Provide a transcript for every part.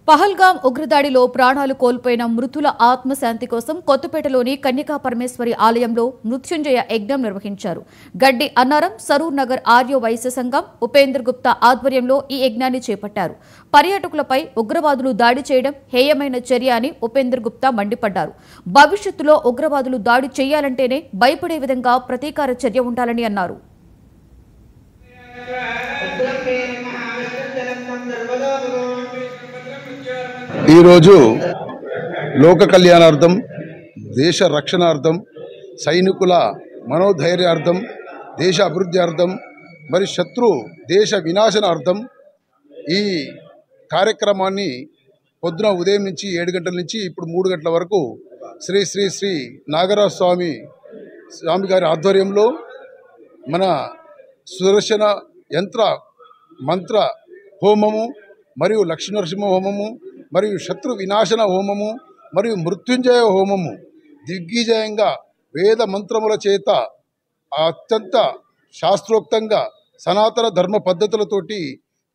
పహల్గాం ఉగ్రదాడిలో ప్రాణాలు కోల్పోయిన మృతుల ఆత్మశాంతి కోసం కొత్తపేటలోని కన్యకా పరమేశ్వరి ఆలయంలో మృత్యుంజయ యజ్ఞం నిర్వహించారు. గడ్డి అన్నారం, సరూర్ నగర్ ఆర్య వైశ్య సంఘం, ఉపేంద్ర గుప్తా ఆధ్వర్యంలో ఈ యజ్ఞాన్ని చేపట్టారు. పర్యాటకులపై ఉగ్రవాదులు దాడి చేయడం హేయమైన చర్య అని ఉపేంద్ర గుప్తా మండిపడ్డారు. భవిష్యత్తులో ఉగ్రవాదులు దాడి చేయాలంటేనే భయపడే విధంగా ప్రతీకార చర్య ఉండాలని అన్నారు. ఈరోజు లోక కళ్యాణార్థం, దేశ రక్షణార్థం, సైనికుల మనోధైర్యార్థం, దేశ అభివృద్ధ్యార్థం, మరి శత్రు దేశ వినాశనార్థం ఈ కార్యక్రమాన్ని పొద్దున ఉదయం నుంచి 7 గంటల నుంచి ఇప్పుడు 3 గంటల వరకు శ్రీ శ్రీ శ్రీ నాగరాజ స్వామి గారి ఆధ్వర్యంలో మన సుదర్శన యంత్ర మంత్ర హోమము మరియు లక్ష్మీనరసింహ హోమము మరియు శత్రు వినాశన హోమము మరియు మృత్యుంజయ హోమము దిగ్విజయంగా వేద మంత్రముల చేత అత్యంత శాస్త్రోక్తంగా సనాతన ధర్మ పద్ధతులతోటి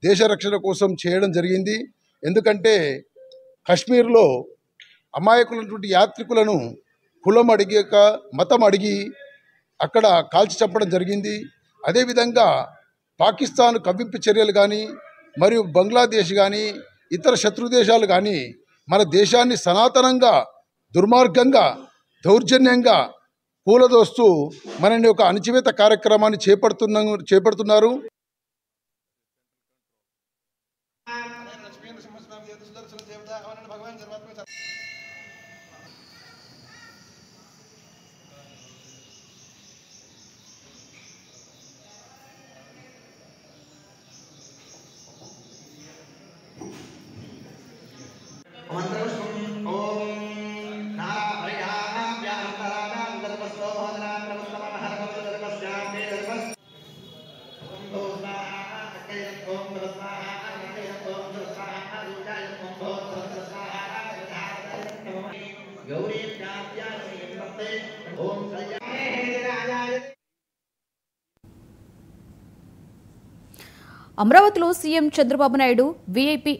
దేశ రక్షణ కోసం చేయడం జరిగింది. ఎందుకంటే కశ్మీర్లో అమాయకులైనటువంటి యాత్రికులను కులం అడిగాక మతం అడిగి అక్కడ కాల్చి చంపడం జరిగింది. అదేవిధంగా పాకిస్తాన్ కవ్వింపు చర్యలు కానీ మరియు బంగ్లాదేశ్ కానీ ఇతర శత్రు దేశాలు కానీ మన దేశాన్ని సనాతనంగా దుర్మార్గంగా దౌర్జన్యంగా కూలదోస్తూ మనని ఒక అణచివేత కార్యక్రమాన్ని చేపడుతున్నారు. అమరావతిలో సీఎం చంద్రబాబు నాయుడు వీఐపీ